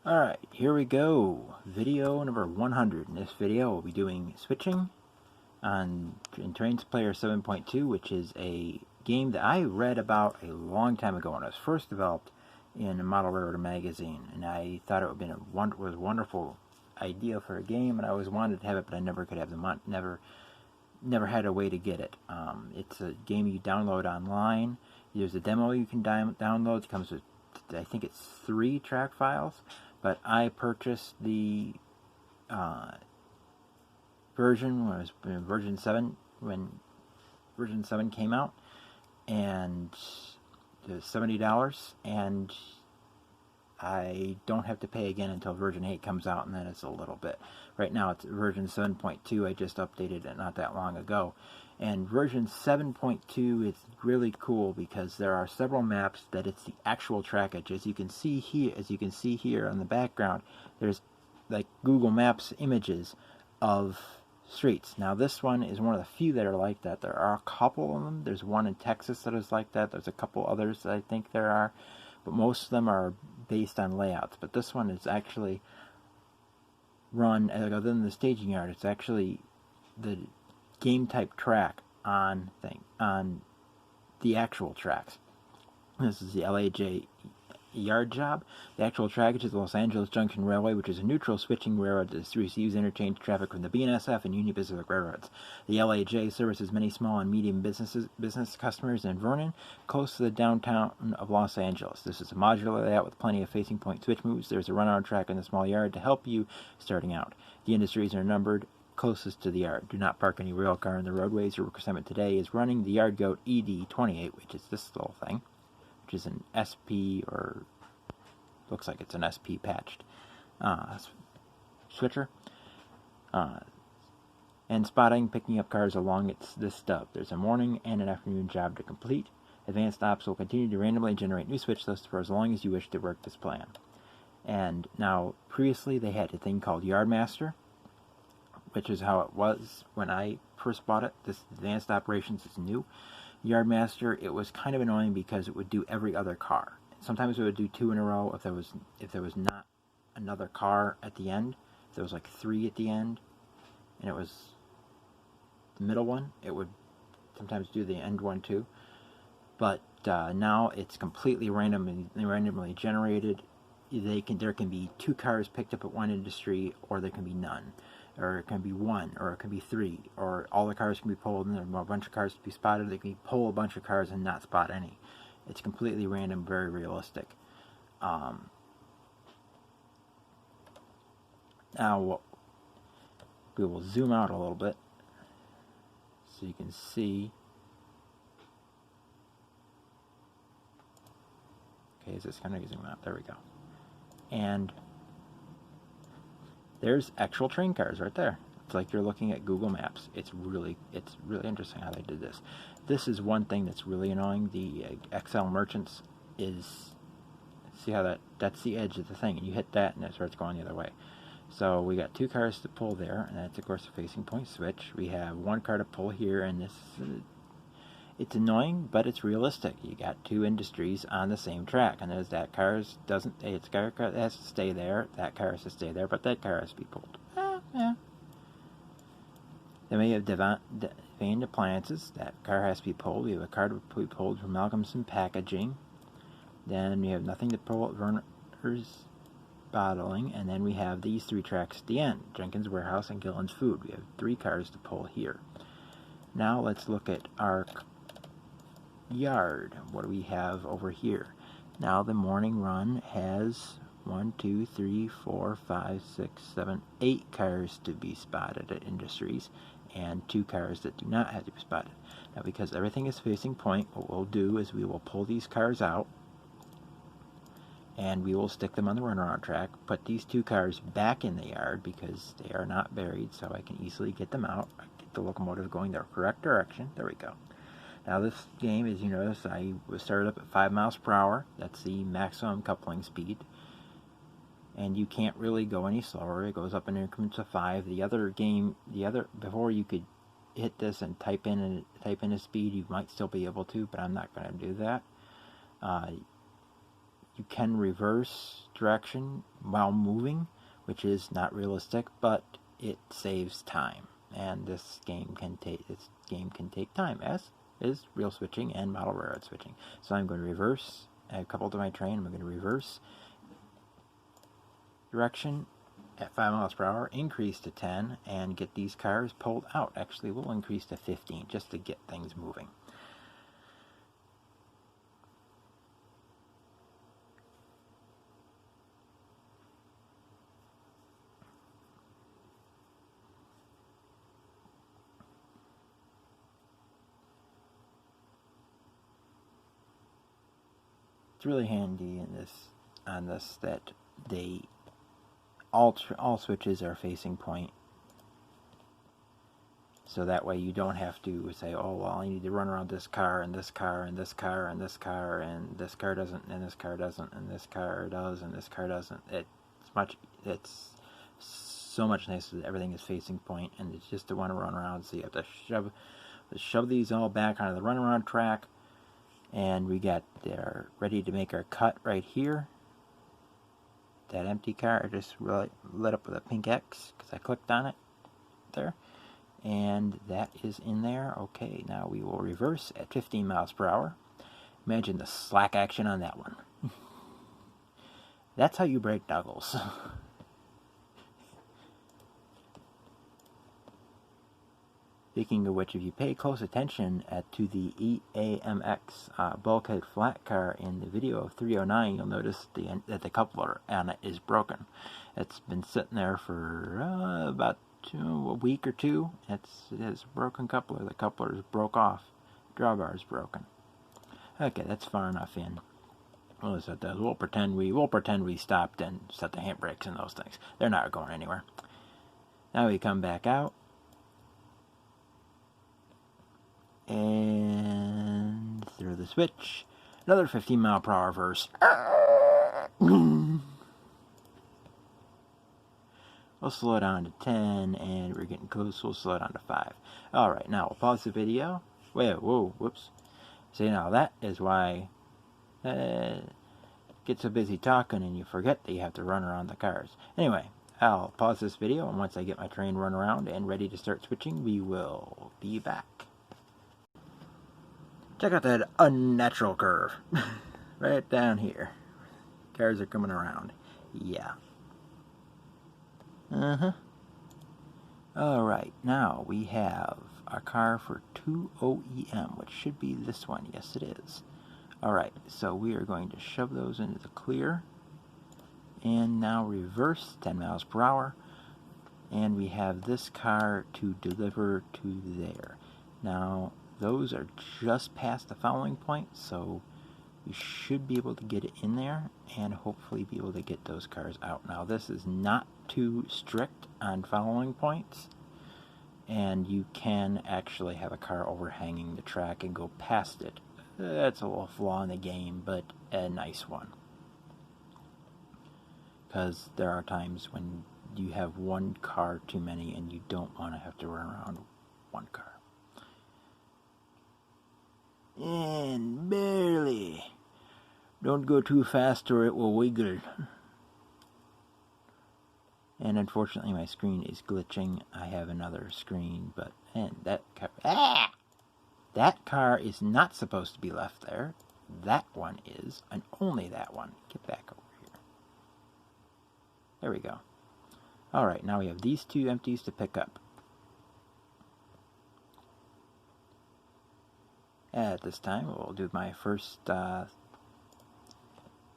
Alright, here we go. Video number 100. In this video, we'll be doing switching in TrainPlayer 7.2, which is a game that I read about a long time ago when it was first developed in a Model Railroad magazine, and I thought it would have been was a wonderful idea for a game, and I always wanted to have it, but I never could have the never had a way to get it. It's a game you download online. There's a demo you can download. It comes with, I think it's 3 track files, but I purchased the version when it was version 7 when version 7 came out, and it was $70, and I don't have to pay again until version 8 comes out, and then it's a little bit. Right now it's version 7.2. I just updated it not that long ago. And version 7.2 is really cool because there are several maps that it's the actual trackage. As you can see here on the background, there's like Google Maps images of streets. Now this one is one of the few that are like that. There are a couple of them. There's one in Texas that is like that. There's a couple others that I think there are, but most of them are based on layouts. But this one is actually run, other than the staging yard, it's actually the game type track on the actual tracks. This is the LAJ yard job. The actual trackage is the Los Angeles Junction Railway, which is a neutral switching railroad that receives interchange traffic from the BNSF and Union Pacific Railroads. The LAJ services many small and medium business customers in Vernon, close to the downtown of Los Angeles. This is a modular layout with plenty of facing point switch moves. There's a run-on track in the small yard to help you starting out. The industries are numbered closest to the yard. Do not park any rail car in the roadways. Your work assignment today is running the Yard Goat ED28, which is this little thing, which is an SP, or looks like it's an SP patched switcher, and spotting, picking up cars along this stub. There's a morning and an afternoon job to complete. Advanced ops will continue to randomly generate new switch lists for as long as you wish to work this plan. And now, previously they had a thing called Yardmaster, which is how it was when I first bought it. This advanced operations is new. Yardmaster, it was kind of annoying because it would do every other car. Sometimes it would do 2 in a row if there was not another car at the end. If there was like 3 at the end, and it was the middle one, it would sometimes do the end one too. But now it's completely randomly generated. There can be 2 cars picked up at one industry, or there can be none. Or it can be 1, or it can be 3, or all the cars can be pulled and there are a bunch of cars to be spotted. They can pull a bunch of cars and not spot any. It's completely random, very realistic. Now we will zoom out a little bit so you can see. Okay, is this kind of zoom out? There we go. And there's actual train cars right there. It's like you're looking at Google Maps. It's really interesting how they did this. This is one thing that's really annoying. The XL Merchants is, see how that's the edge of the thing, and you hit that and it starts going the other way. So we got 2 cars to pull there, and that's of course a facing point switch. We have 1 car to pull here, and this it's annoying, but it's realistic. You got 2 industries on the same track, and there's that car doesn't. It's car has to stay there. That car has to stay there, but that car has to be pulled. Yeah. Then we have Devane Appliances. That car has to be pulled. We have a car to be pulled from Malcolmson Packaging. Then we have nothing to pull at Verner's Bottling, and then we have these 3 tracks at the end: Jenkins Warehouse and Gillen's Food. We have 3 cars to pull here. Now let's look at our yard. What do we have over here? Now the morning run has 1, 2, 3, 4, 5, 6, 7, 8 cars to be spotted at industries, and 2 cars that do not have to be spotted. Now, because everything is facing point, what we'll do is we will pull these cars out, and we will stick them on the runaround track, put these 2 cars back in the yard because they are not buried, so I can easily get them out, get the locomotive going the correct direction. There we go. Now this game, as you notice, I was started up at 5 miles per hour. That's the maximum coupling speed. And you can't really go any slower. It goes up in increments of 5. Before you could hit this and type in a speed, you might still be able to, but I'm not going to do that. you can reverse direction while moving, which is not realistic, but it saves time. And this game can take time, as is real switching and model railroad switching. So I'm going to reverse. I have coupled to my train. I'm going to reverse direction at 5 miles per hour, increase to 10, and get these cars pulled out. Actually, we'll increase to 15 just to get things moving. It's really handy in this that all switches are facing point, so that way you don't have to say, oh well, I need to run around this car and this car and this car and this car and this car doesn't and this car doesn't and this car does and this car doesn't. It's so much nicer that everything is facing point, and it's just to want to run around. So you have to shove these all back onto the runaround track. And we got there ready to make our cut right here. That empty car, I just really lit up with a pink X because I clicked on it there. And that is in there. Okay, now we will reverse at 15 miles per hour. Imagine the slack action on that one. That's how you break knuckles. Speaking of which, if you pay close attention to the EAMX bulkhead flat car in the video of 309, you'll notice that the coupler on it is broken. It's been sitting there for about a week or two. It has a broken coupler. The coupler is broke off. Drawbar is broken. Okay, that's far enough in. Well, as it does, we'll pretend we stopped and set the handbrakes and those things. They're not going anywhere. Now we come back out. And through the switch, another 15 mile per hour verse. We'll slow it down to 10, and we're getting close. We'll slow it down to 5. Alright, now we'll pause the video. Whoa, whoops. See, now that is why get so busy talking and you forget that you have to run around the cars. Anyway, I'll pause this video, and once I get my train run around and ready to start switching, we will be back. Check out that unnatural curve. Right down here. Cars are coming around. Yeah. Alright, now we have our car for 2OEM, which should be this one. Yes, it is. Alright, so we are going to shove those into the clear. And now reverse 10 miles per hour. And we have this car to deliver to there. Now, those are just past the fouling point, so we should be able to get it in there and hopefully be able to get those cars out. Now, this is not too strict on fouling points, and you can actually have a car overhanging the track and go past it. That's a little flaw in the game, but a nice one. Because there are times when you have one car too many and you don't want to have to run around one car. And barely. Don't go too fast or it will wiggle. And unfortunately my screen is glitching. I have another screen, but that car is not supposed to be left there. That one is, and only that one. Get back over here. There we go. Alright, now we have these two empties to pick up. At this time, we'll do my first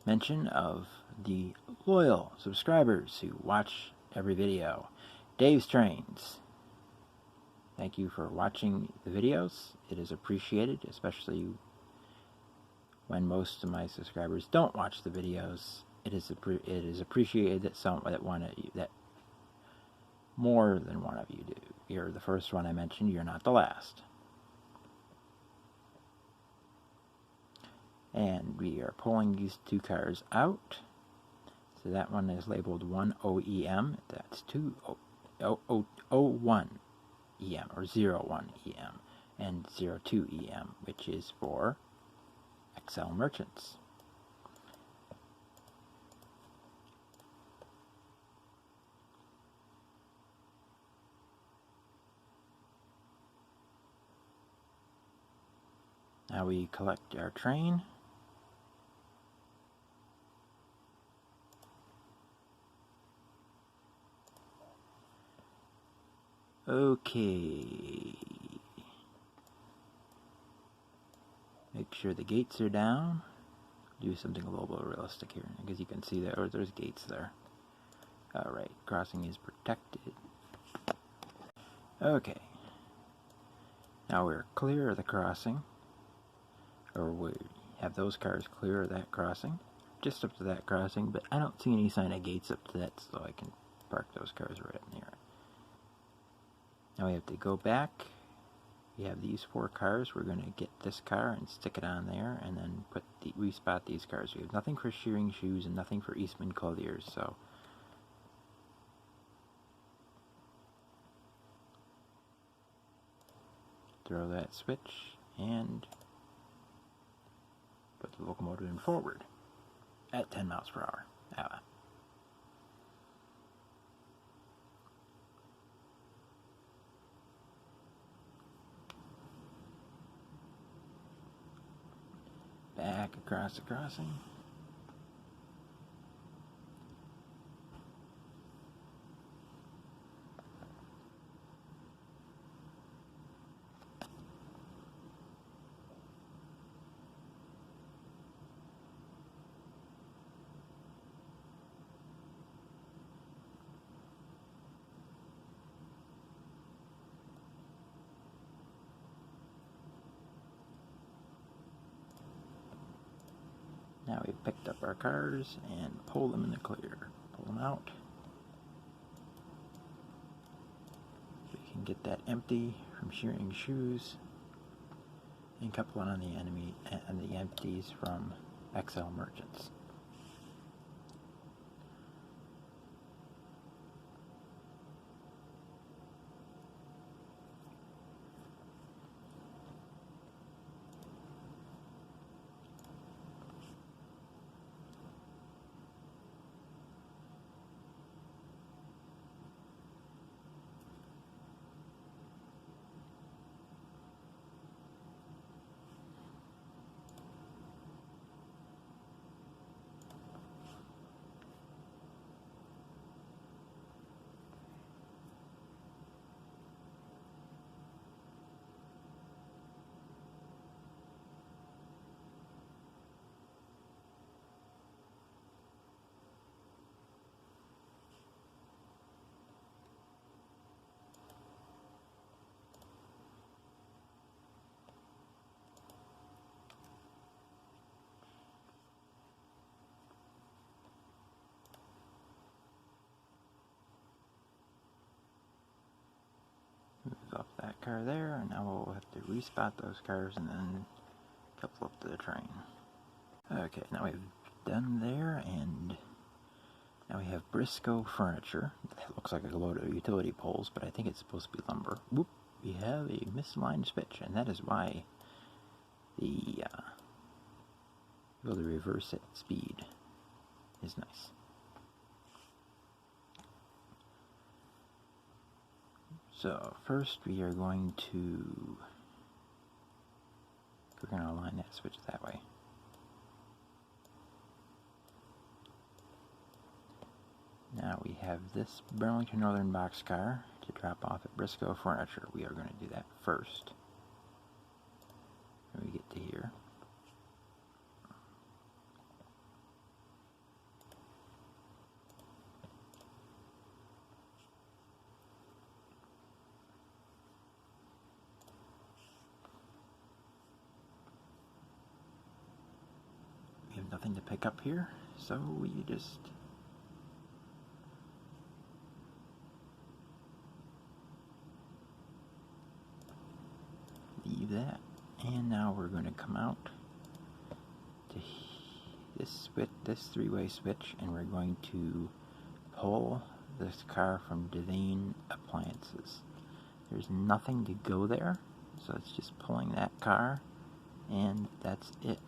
mention of the loyal subscribers who watch every video. Dave's Trains. Thank you for watching the videos. It is appreciated, especially when most of my subscribers don't watch the videos. It is appreciated that more than one of you do. You're the first one I mentioned. You're not the last. And we are pulling these two cars out. So that one is labeled 1OEM. That's 201 EM, or 01 EM, and 02 EM, which is for XL merchants. Now we collect our train. Okay. Make sure the gates are down. Do something a little bit realistic here, because you can see that there's gates there. Alright, crossing is protected. Okay. Now we're clear of the crossing. Or we have those cars clear of that crossing. Just up to that crossing, but I don't see any sign of gates up to that, so I can park those cars right up near it. Now we have to go back. We have these 4 cars. We're going to get this car and stick it on there, and then respot these cars. We have nothing for shearing shoes and nothing for Eastman Colliers, so throw that switch and put the locomotive in forward at 10 miles per hour. Back across the crossing. Now we've picked up our cars and pull them in the clear. Pull them out. We can get that empty from shearing shoes and couple it on the empties from XL Merchants. Move off that car there, and now we'll have to respot those cars and then couple up to the train. Okay, now we've done there, and now we have Briscoe Furniture. That looks like a load of utility poles, but I think it's supposed to be lumber. Whoop! We have a misaligned switch, and that is why the able to reverse at speed is nice. So first we're going to align that switch that way. Now we have this Burlington Northern boxcar to drop off at Briscoe Furniture. We are going to do that first when we get to here. We have nothing to pick up here, so we just leave that. And now we're going to come out to this three-way switch, and we're going to pull this car from Devane Appliances. There's nothing to go there, so it's just pulling that car, and that's it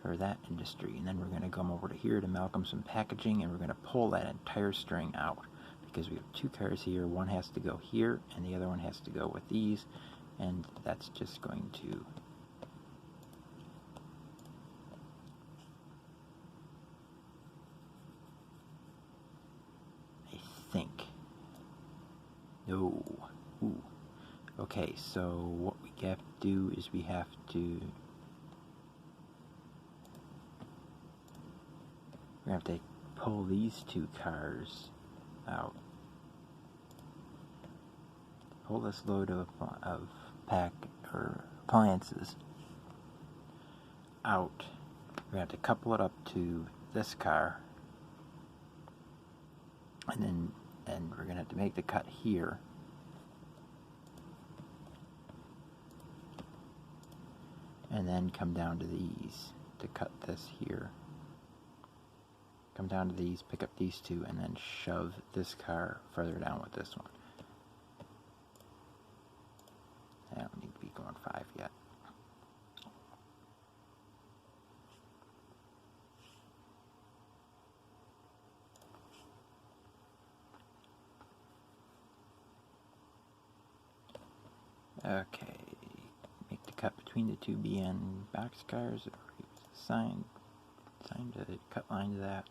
for that industry. And then we're going to come over to here to Malcolmson Packaging, and we're going to pull that entire string out, because we have 2 cars here. One has to go here, and the other one has to go with these, and that's just going to Okay, so what we have to do is we have to pull these two cars out. Pull this load of appliances out. We have to couple it up to this car, and we're gonna have to make the cut here. And then come down to these to cut this here. Come down to these, pick up these two, and then shove this car further down with this one. I don't need to be going 5 yet. Okay, make the cut between the two BN boxcars, or use the sign to cut line to that,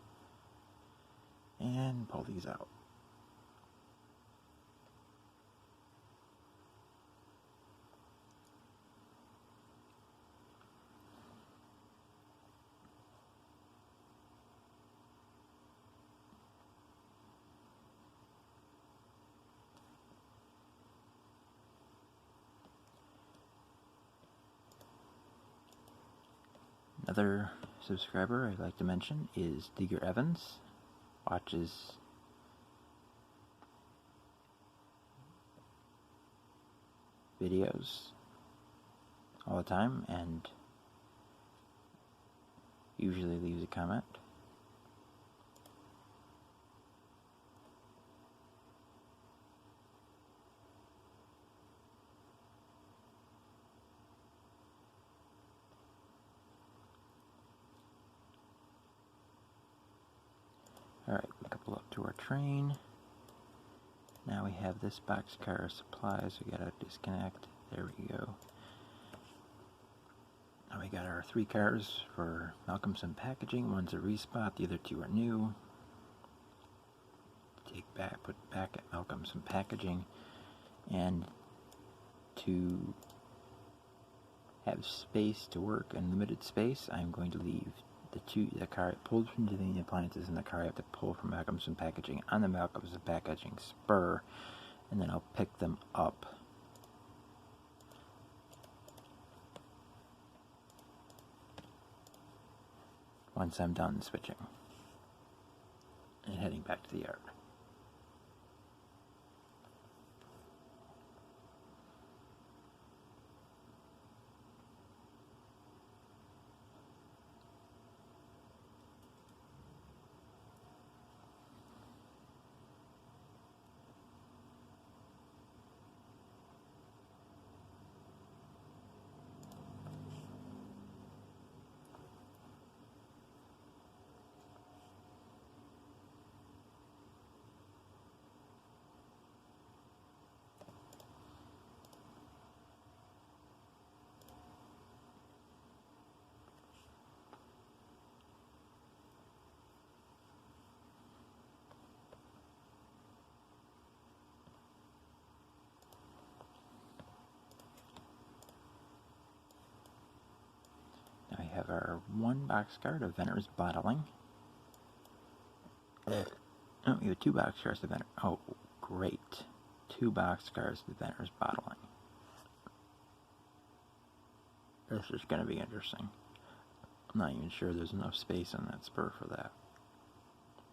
and pull these out. Another subscriber I'd like to mention is Digger Evans. Watches videos all the time and usually leaves a comment. Alright, we couple up to our train. Now we have this boxcar supplies. We gotta disconnect. There we go. Now we got our 3 cars for Malcolmson Packaging. One's a respot, the other 2 are new. Put back at Malcolmson Packaging. And to have space to work, unlimited space, I'm going to leave the car I pulled from the appliances and the car I have to pull from Malcolmson Packaging on the Malcolmson Packaging spur, and then I'll pick them up once I'm done switching and heading back to the yard. Now we have our 1 boxcar to Venner's Bottling. Oh, we have 2 boxcars to Venner. Oh, great. 2 boxcars to Venner's Bottling. This is going to be interesting. I'm not even sure there's enough space on that spur for that.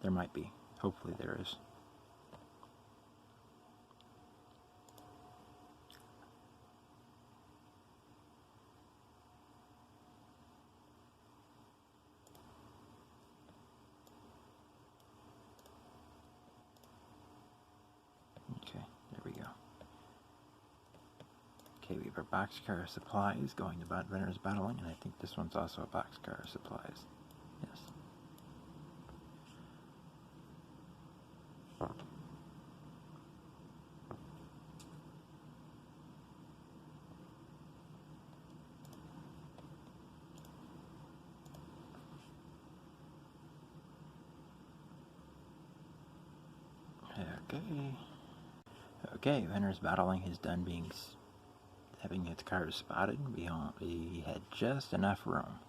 There might be. Hopefully there is. Okay, there we go. Okay, we have our boxcar supplies going to Venner's Bottling, and I think this one's also a boxcar supplies. Yes. Okay. Okay, Venner's Bottling is done being having its cars spotted, we had just enough room.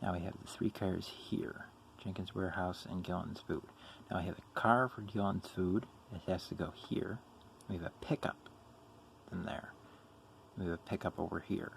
Now we have the 3 cars here, Jenkins Warehouse and Gillen's Food. Now I have a car for Gillen's Food. It has to go here. We have a pickup in there. We have a pickup over here.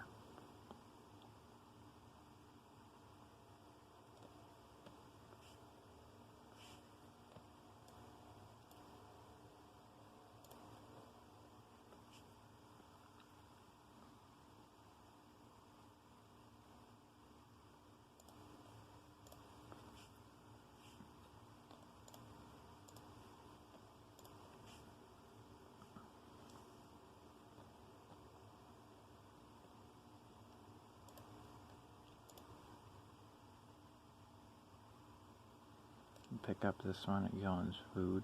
Pick up this one at Gillen's Food.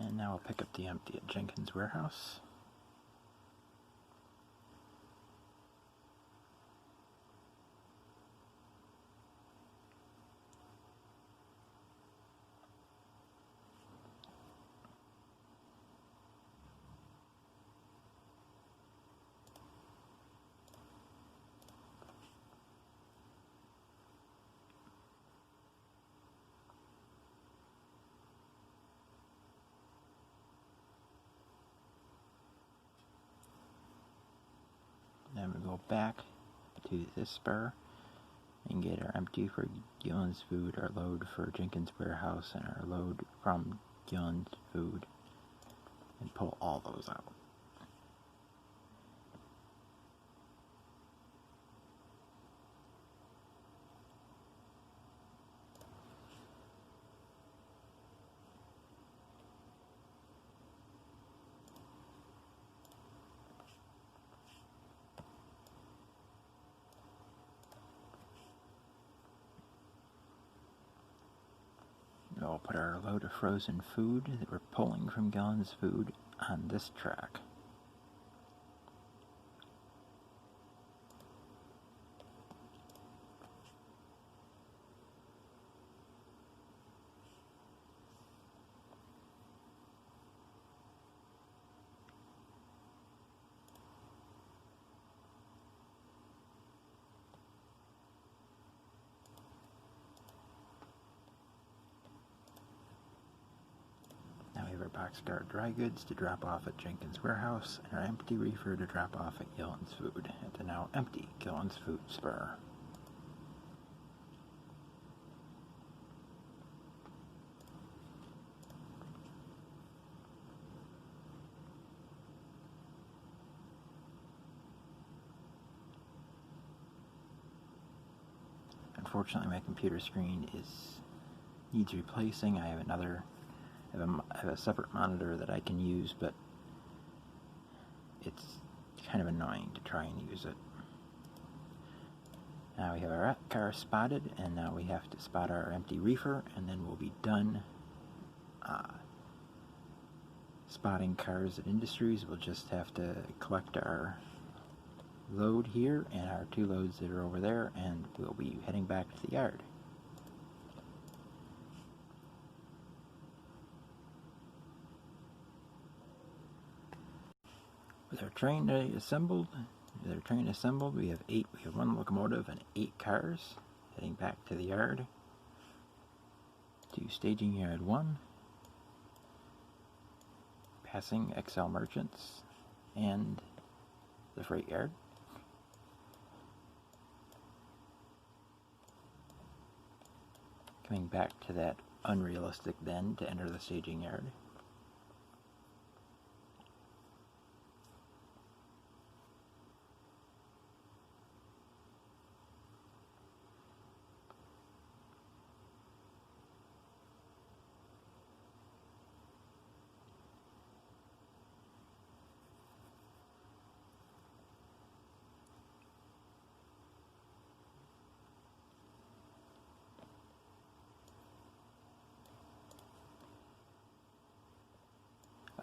And now I'll pick up the empty at Jenkins Warehouse. Then we go back to this spur and get our empty for Gillen's Food, our load for Jenkins Warehouse, and our load from Gillen's Food, and pull all those out. We'll put our load of frozen food that we're pulling from Gillen's Food on this track. Boxcar dry goods to drop off at Jenkins Warehouse, and our empty reefer to drop off at Gillen's Food at the now empty Gillen's Food spur. Unfortunately, my computer screen needs replacing. I have a separate monitor that I can use, but it's kind of annoying to try and use it. Now we have our car spotted, and now we have to spot our empty reefer, and then we'll be done spotting cars at Industries. We'll just have to collect our load here and our 2 loads that are over there, and we'll be heading back to the yard. With our train assembled, we have 1 locomotive and 8 cars heading back to the yard, to staging yard 1, passing XL Merchants and the freight yard. Coming back to that unrealistic den to enter the staging yard.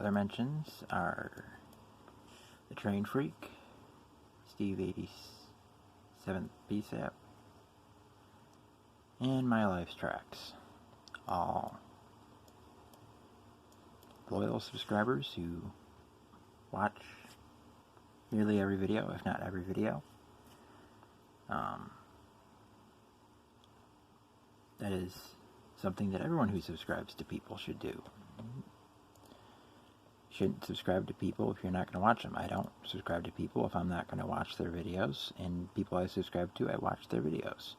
other mentions are the Train Freak, Steve 87th PSAP, and My Life's Tracks. All loyal subscribers who watch nearly every video, if not every video. That is something that everyone who subscribes to people should do. You shouldn't subscribe to people if you're not going to watch them. I don't subscribe to people if I'm not going to watch their videos, and people I subscribe to, I watch their videos.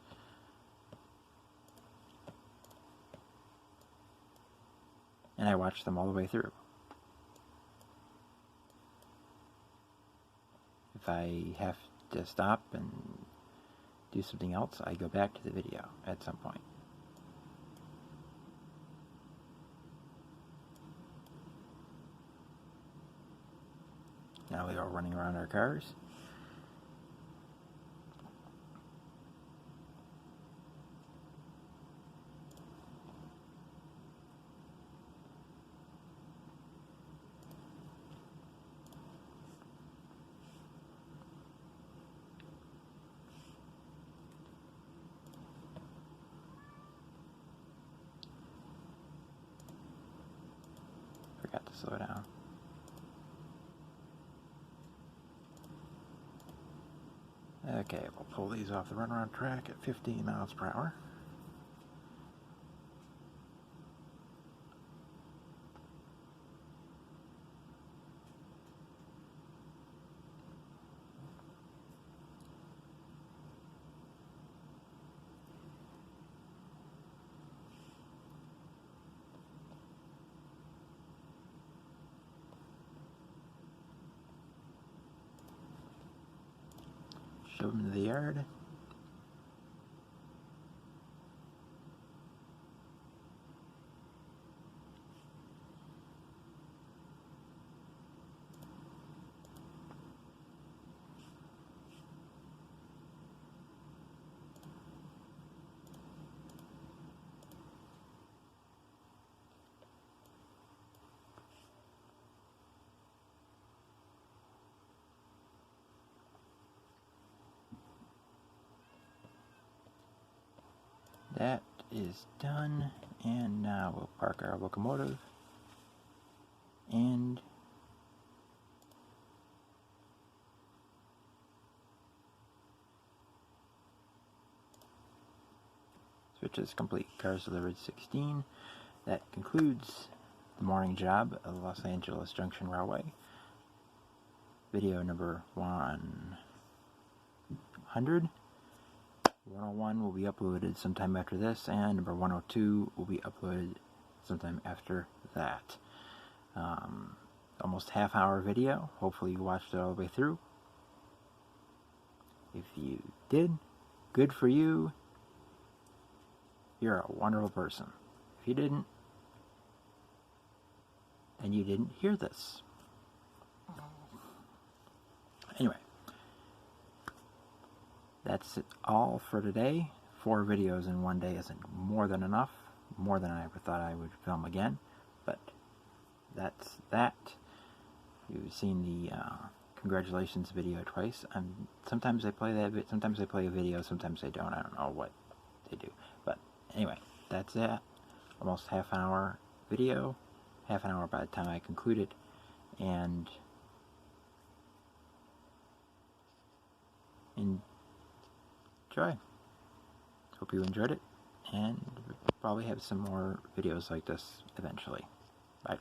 And I watch them all the way through. If I have to stop and do something else, I go back to the video at some point. Now we are running around our cars. Forgot to slow down. Okay, we'll pull these off the runaround track at 15 miles per hour. Shove them to the yard. That is done, and now we'll park our locomotive and switch is complete. Cars delivered 16. That concludes the morning job of the Los Angeles Junction Railway. Video number 100. 101 will be uploaded sometime after this, and number 102 will be uploaded sometime after that. Almost half-hour video. Hopefully you watched it all the way through. If you did, good for you. You're a wonderful person. If you didn't, then you didn't hear this. Anyway. That's it all for today. 4 videos in one day isn't more than enough. More than I ever thought I would film again. But that's that. You've seen the congratulations video twice. Sometimes I play that. Sometimes I play a video. Sometimes I don't. I don't know what they do. But anyway, that's it. Almost half an hour video. Half an hour by the time I conclude it. And enjoy. Hope you enjoyed it, and we'll probably have some more videos like this eventually. Bye.